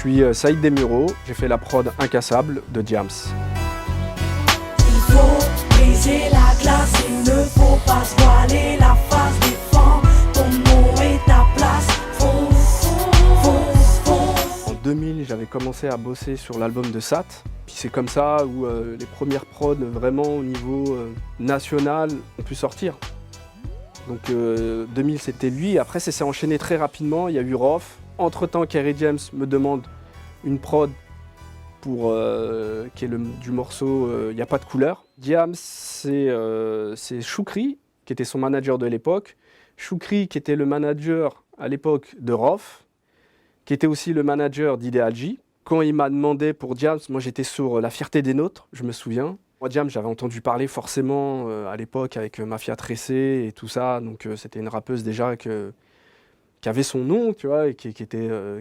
suis Saïd Desmureaux, j'ai fait la prod Incassable de Diams. Il faut briser la glace, il ne faut pas se voiler la face, défends ton nom et ta place, fonce, fonce, fonce. En 2000, j'avais commencé à bosser sur l'album de Sat. Puis c'est comme ça où les premières prods vraiment au niveau national ont pu sortir. Donc 2000 c'était lui, après ça s'est enchaîné très rapidement, il y a eu Rof. Entre-temps, Kerry James me demande une prod pour qui est du morceau Il n'y a pas de couleur. Diams, c'est Choukri, qui était son manager de l'époque. Choukri, qui était le manager à l'époque de Rof, qui était aussi le manager d'Ideal J. Quand il m'a demandé pour Diams, moi j'étais sur La Fierté des Nôtres, je me souviens. Moi, Diams, j'avais entendu parler forcément à l'époque avec Mafia Tressé et tout ça. Donc c'était une rappeuse déjà qui avait son nom, tu vois, et qui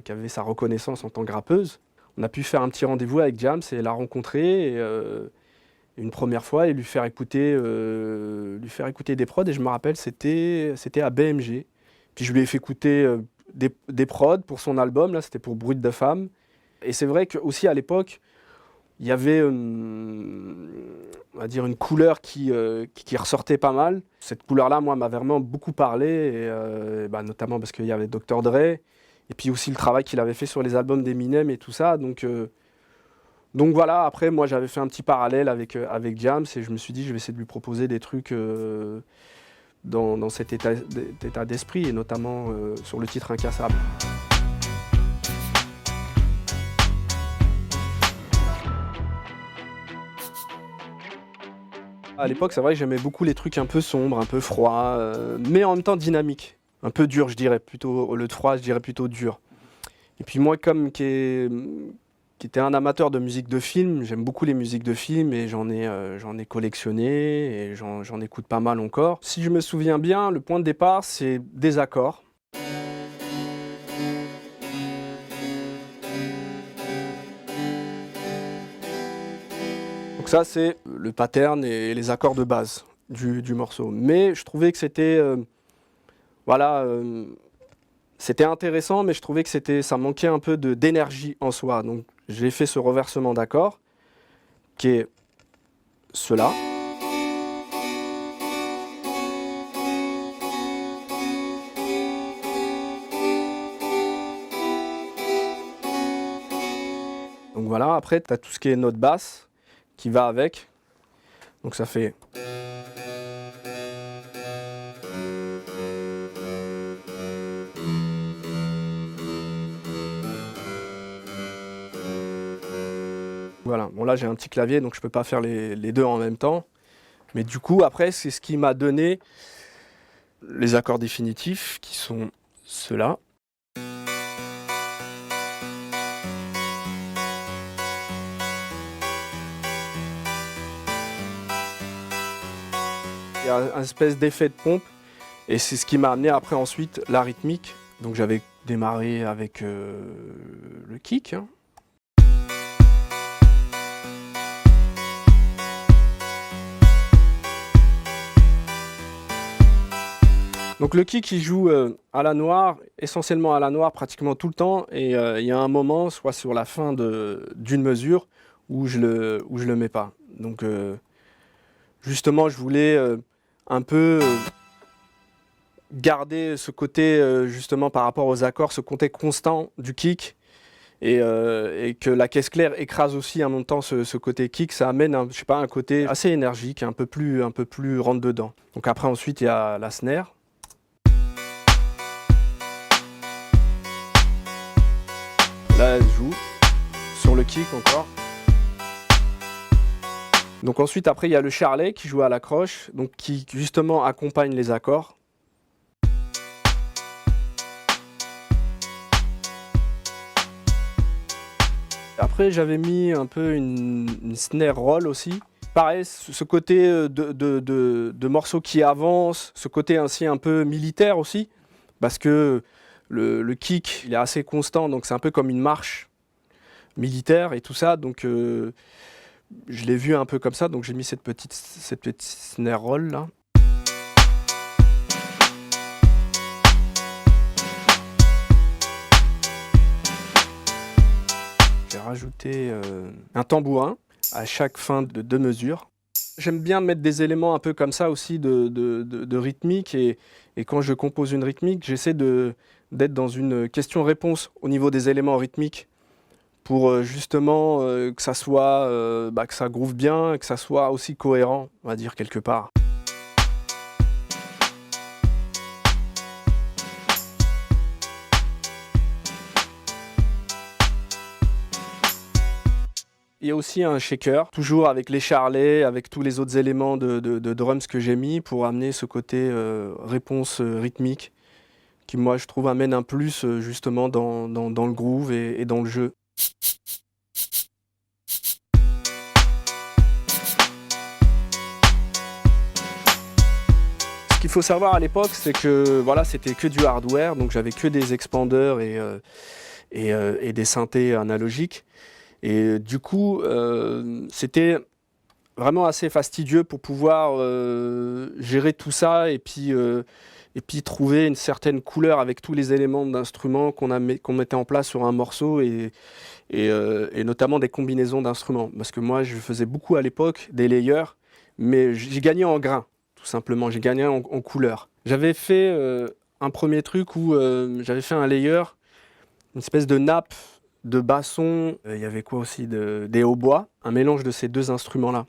avait sa reconnaissance en tant que rappeuse. On a pu faire un petit rendez-vous avec Diams et la rencontrer une première fois et lui faire écouter des prods. Et je me rappelle, c'était à BMG. Puis je lui ai fait écouter des prods pour son album, là, c'était pour Brut de Femme. Et c'est vrai qu'aussi à l'époque, il y avait on va dire une couleur qui ressortait pas mal. Cette couleur-là, moi, m'a vraiment beaucoup parlé, et, notamment parce qu'il y avait Dr. Dre, et puis aussi le travail qu'il avait fait sur les albums d'Eminem et tout ça. Donc voilà, après, moi, j'avais fait un petit parallèle avec Diams, et je me suis dit, je vais essayer de lui proposer des trucs dans cet état d'esprit, et notamment sur le titre Incassable. À l'époque, c'est vrai que j'aimais beaucoup les trucs un peu sombres, un peu froids, mais en même temps dynamiques. Un peu dur, je dirais, plutôt le froid, je dirais plutôt dur. Et puis moi, comme qui était un amateur de musique de film, j'aime beaucoup les musiques de film et j'en ai collectionné et j'en écoute pas mal encore. Si je me souviens bien, le point de départ, c'est des accords. Donc ça, c'est le pattern et les accords de base du morceau. Mais je trouvais que c'était c'était intéressant, mais je trouvais que ça manquait un peu d'énergie en soi. Donc j'ai fait ce reversement d'accords, qui est cela. Donc voilà, après tu as tout ce qui est note basse qui va avec. Donc ça fait... Voilà, bon là j'ai un petit clavier donc je peux pas faire les deux en même temps. Mais du coup après c'est ce qui m'a donné les accords définitifs qui sont ceux-là. Il y a un espèce d'effet de pompe et c'est ce qui m'a amené après ensuite la rythmique. Donc j'avais démarré avec le kick. Donc le kick il joue à la noire, essentiellement à la noire pratiquement tout le temps, et il y a un moment, soit sur la fin d'une mesure, où je le mets pas. Donc justement je voulais un peu garder ce côté justement par rapport aux accords, ce côté constant du kick, et que la caisse claire écrase aussi en même temps ce côté kick, ça amène un côté assez énergique, un peu plus rentre dedans. Donc après ensuite il y a la snare. Là, elle joue sur le kick encore. Donc ensuite, après, il y a le charlet qui joue à la croche, donc qui justement accompagne les accords. Après, j'avais mis un peu une snare roll aussi. Pareil, ce côté de morceaux qui avancent, ce côté ainsi un peu militaire aussi, parce que le kick, il est assez constant, donc c'est un peu comme une marche militaire et tout ça. Donc je l'ai vu un peu comme ça, donc j'ai mis cette petite snare roll là. J'ai rajouté un tambourin à chaque fin de 2 mesures. J'aime bien mettre des éléments un peu comme ça aussi de rythmique et quand je compose une rythmique, j'essaie d'être dans une question-réponse au niveau des éléments rythmiques pour justement que ça soit, que ça groove bien, que ça soit aussi cohérent, on va dire quelque part. Il y a aussi un shaker, toujours avec les charlets, avec tous les autres éléments de drums que j'ai mis pour amener ce côté réponse rythmique qui, moi, je trouve, amène un plus justement dans le groove et dans le jeu. Ce qu'il faut savoir à l'époque, c'est que voilà, c'était que du hardware, donc j'avais que des expandeurs et des synthés analogiques. Et du coup, c'était vraiment assez fastidieux pour pouvoir gérer tout ça et puis trouver une certaine couleur avec tous les éléments d'instruments qu'on mettait en place sur un morceau et notamment des combinaisons d'instruments. Parce que moi, je faisais beaucoup à l'époque des layers, mais j'ai gagné en grain, tout simplement. J'ai gagné en couleur. J'avais fait un premier truc où j'avais fait un layer, une espèce de nappe de basson, il y avait quoi aussi, des hautbois, un mélange de ces deux instruments-là.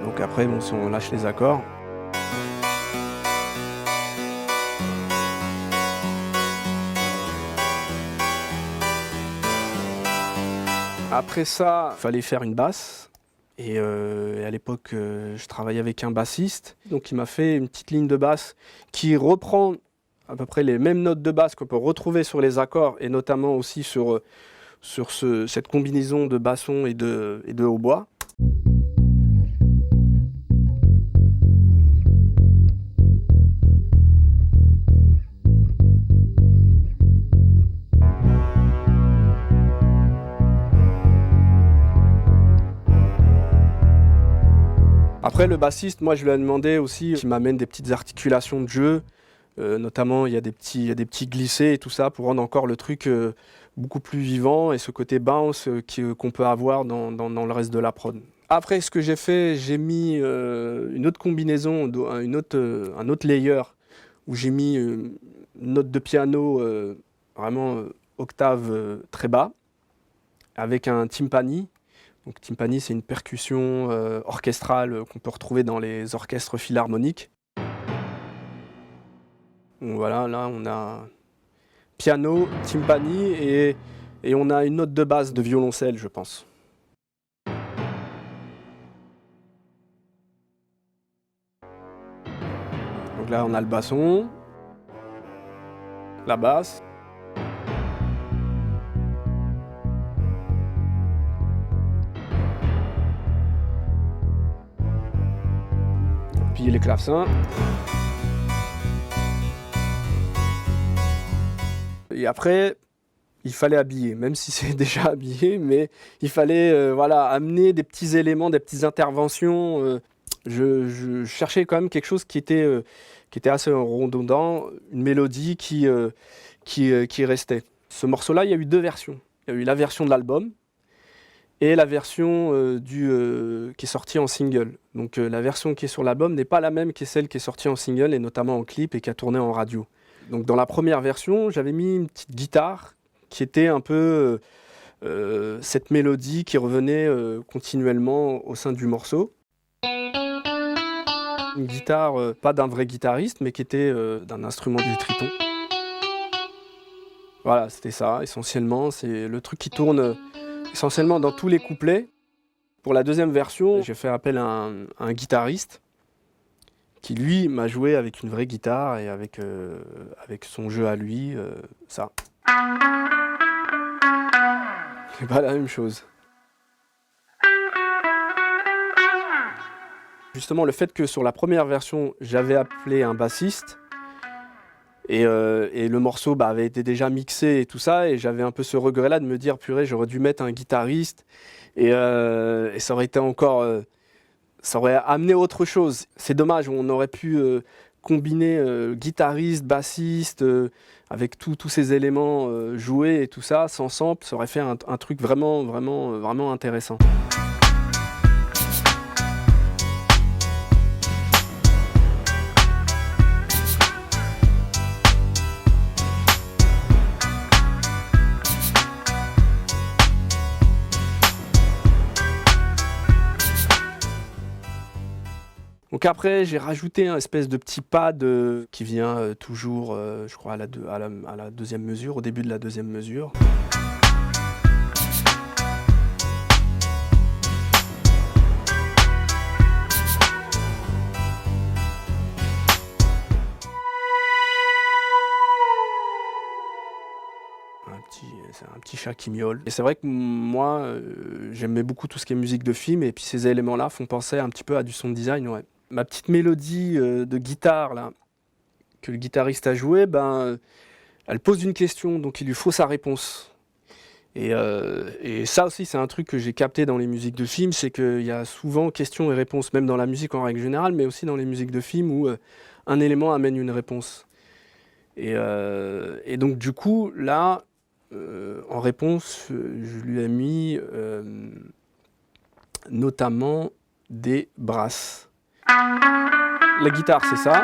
Donc après, bon, si on lâche les accords. Après ça, il fallait faire une basse. Et à l'époque, je travaillais avec un bassiste, donc il m'a fait une petite ligne de basse qui reprend à peu près les mêmes notes de basse qu'on peut retrouver sur les accords et notamment aussi sur cette combinaison de basson et de hautbois. Après, le bassiste, moi, je lui ai demandé aussi qu'il m'amène des petites articulations de jeu. Notamment, il y a des petits glissés et tout ça pour rendre encore le truc beaucoup plus vivant et ce côté bounce qu'on peut avoir dans le reste de la prod. Après, ce que j'ai fait, j'ai mis une autre combinaison, un autre layer où j'ai mis une note de piano vraiment octave très bas avec un timpani. Donc, timpani, c'est une percussion orchestrale qu'on peut retrouver dans les orchestres philharmoniques. Donc voilà, là on a piano, timpani et on a une note de basse de violoncelle, je pense. Donc là on a le basson, la basse. Puis les clavecins. Et après, il fallait habiller, même si c'est déjà habillé, mais il fallait voilà, amener des petits éléments, des petites interventions. Je cherchais quand même quelque chose qui était assez redondant, une mélodie qui restait. Ce morceau-là, il y a eu 2 versions. Il y a eu la version de l'album et la version qui est sortie en single. Donc la version qui est sur l'album n'est pas la même que celle qui est sortie en single, et notamment en clip et qui a tourné en radio. Donc dans la première version, j'avais mis une petite guitare qui était un peu cette mélodie qui revenait continuellement au sein du morceau. Une guitare, pas d'un vrai guitariste, mais qui était d'un instrument du triton. Voilà, c'était ça, essentiellement. C'est le truc qui tourne essentiellement dans tous les couplets. Pour la deuxième version, j'ai fait appel à un guitariste qui, lui, m'a joué avec une vraie guitare et avec son jeu à lui, ça. C'est pas la même chose. Justement, le fait que sur la première version, j'avais appelé un bassiste et le morceau avait été déjà mixé et tout ça, et j'avais un peu ce regret-là de me dire, purée, j'aurais dû mettre un guitariste et ça aurait été encore... ça aurait amené autre chose. C'est dommage, on aurait pu combiner guitariste, bassiste, avec tous ces éléments joués et tout ça, sans sample, ça aurait fait un truc vraiment intéressant. Donc après, j'ai rajouté un espèce de petit pad qui vient toujours, je crois, à la deuxième mesure, au début de la deuxième mesure. C'est un petit chat qui miaule. Et c'est vrai que moi, j'aimais beaucoup tout ce qui est musique de film, et puis ces éléments-là font penser un petit peu à du sound design, ouais. Ma petite mélodie de guitare, là, que le guitariste a jouée, elle pose une question, donc il lui faut sa réponse. Et ça aussi, c'est un truc que j'ai capté dans les musiques de film, c'est qu'il y a souvent questions et réponses, même dans la musique en règle générale, mais aussi dans les musiques de film où un élément amène une réponse. Et donc du coup, là, en réponse, je lui ai mis notamment des brasses. La guitare, c'est ça.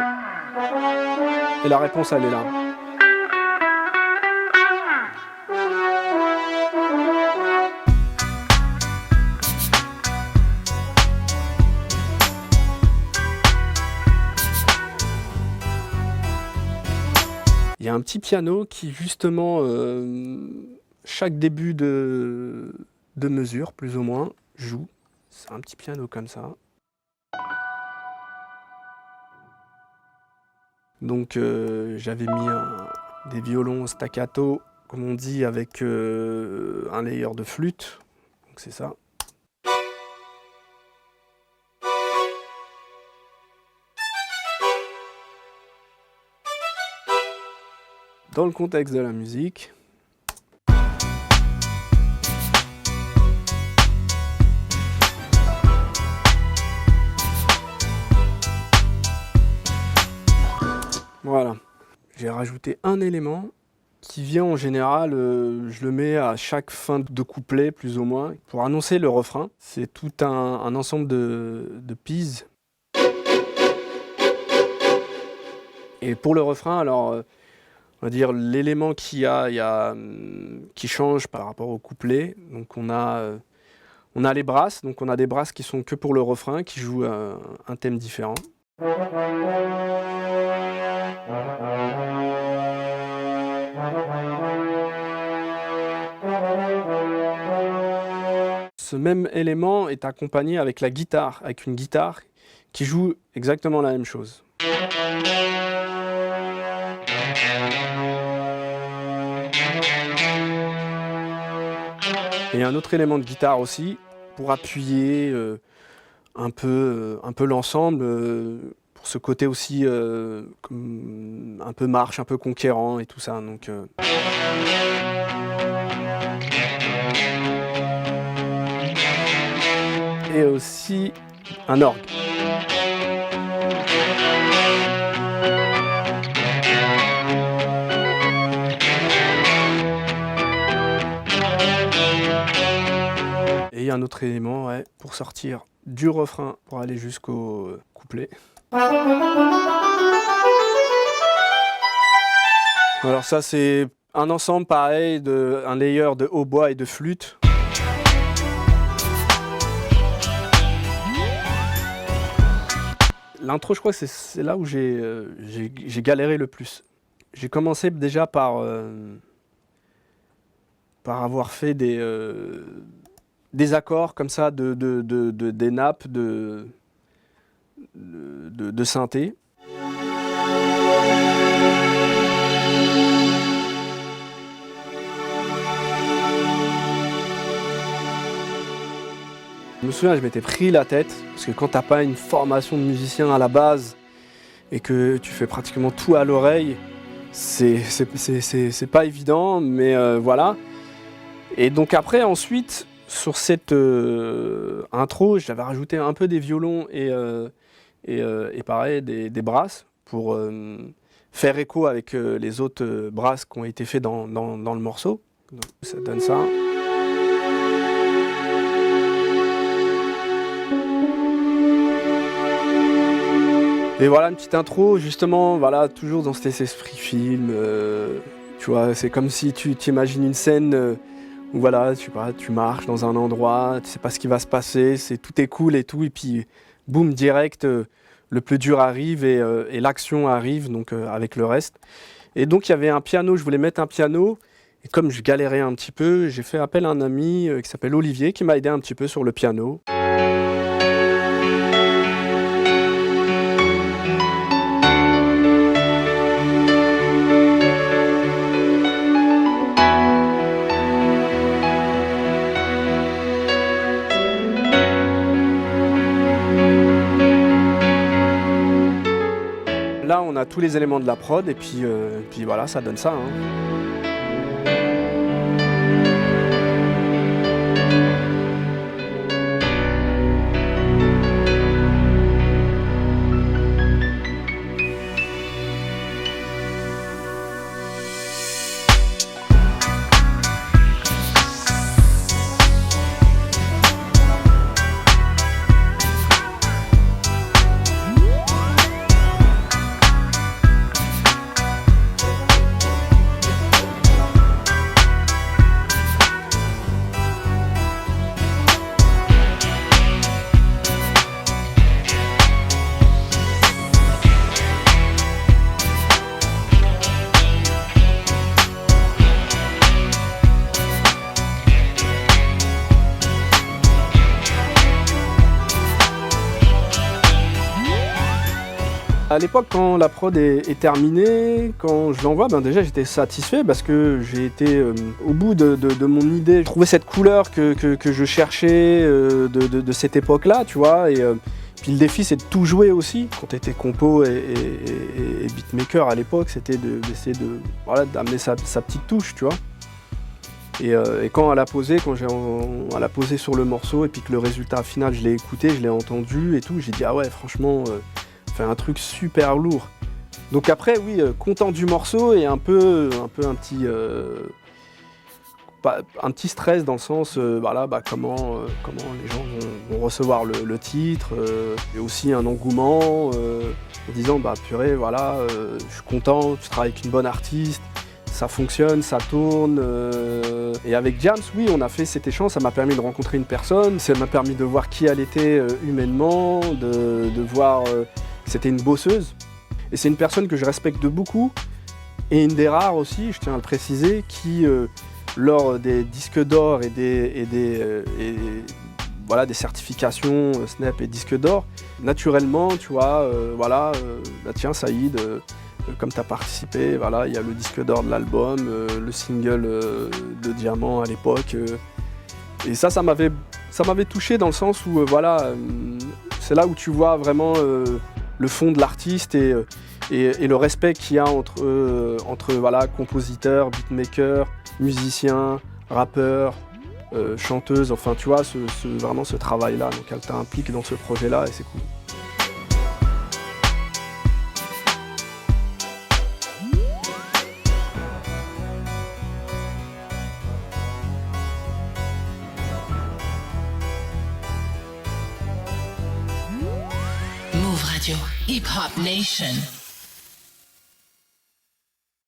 Et la réponse, elle est là. Il y a un petit piano qui, justement, chaque début de mesure, plus ou moins, joue. C'est un petit piano comme ça. Donc j'avais mis des violons staccato, comme on dit, avec un layer de flûte. Donc c'est ça. Dans le contexte de la musique. Voilà, j'ai rajouté un élément qui vient en général, je le mets à chaque fin de couplet plus ou moins, pour annoncer le refrain. C'est tout un ensemble de pises. Et pour le refrain, alors, on va dire l'élément qui change par rapport au couplet. Donc on a les brasses, donc on a des brasses qui sont que pour le refrain, qui jouent un thème différent. Ce même élément est accompagné avec la guitare, avec une guitare qui joue exactement la même chose. Et un autre élément de guitare aussi, pour appuyer un peu l'ensemble, pour ce côté aussi un peu marche, un peu conquérant et tout ça. Donc, et aussi un orgue. Et il y a un autre élément, ouais, pour sortir du refrain pour aller jusqu'au couplet. Alors ça, c'est un ensemble pareil, un layer de hautbois et de flûte. L'intro, je crois que c'est là où j'ai galéré le plus. J'ai commencé déjà par avoir fait des accords comme ça, des nappes de synthé. Je me souviens, je m'étais pris la tête, parce que quand t'as pas une formation de musicien à la base et que tu fais pratiquement tout à l'oreille, c'est pas évident, mais voilà. Et donc après, ensuite, sur cette intro, j'avais rajouté un peu des violons et pareil, des brasses, pour faire écho avec les autres brasses qui ont été faits dans le morceau. Donc, ça donne ça. Et voilà une petite intro, justement, voilà, toujours dans cet esprit film. Tu vois, c'est comme si tu t'imagines une scène où voilà, tu marches dans un endroit, tu sais pas ce qui va se passer, tout est cool et tout, et puis boum, direct, le plus dur arrive et l'action arrive, donc avec le reste. Et donc il y avait un piano, je voulais mettre un piano, et comme je galérais un petit peu, j'ai fait appel à un ami qui s'appelle Olivier, qui m'a aidé un petit peu sur le piano. Là, on a tous les éléments de la prod et puis voilà, ça donne ça. À l'époque, quand la prod est terminée, quand je l'envoie, déjà j'étais satisfait parce que j'ai été au bout de mon idée. Je trouvais cette couleur que je cherchais de cette époque-là, tu vois. Et puis le défi, c'est de tout jouer aussi. Quand tu étais compo et beatmaker à l'époque, c'était d'essayer d'amener sa petite touche, tu vois. Et quand elle a posé, elle a posé sur le morceau et puis que le résultat final, je l'ai écouté, je l'ai entendu et tout, j'ai dit ah ouais, franchement. Un truc super lourd. Donc après, oui, content du morceau et un petit stress dans le sens, comment les gens vont recevoir le titre. Et aussi un engouement en disant, purée, voilà, je suis content, tu travailles avec une bonne artiste, ça fonctionne, ça tourne. Et avec Diams, oui, on a fait cet échange, ça m'a permis de rencontrer une personne, ça m'a permis de voir qui elle était humainement, de voir... C'était une bosseuse et c'est une personne que je respecte beaucoup et une des rares aussi, je tiens à le préciser, qui lors des disques d'or et des certifications Snap et disques d'or, naturellement, tu vois, tiens Saïd, comme tu as participé, voilà, il y a le disque d'or de l'album, le single de Diamant à l'époque. Et ça m'avait touché dans le sens où, c'est là où tu vois vraiment le fond de l'artiste et le respect qu'il y a entre compositeurs, beatmakers, musiciens, rappeurs, chanteuses, enfin tu vois, vraiment ce travail-là. Donc elle t'implique dans ce projet-là et c'est cool. Hip Hop Nation.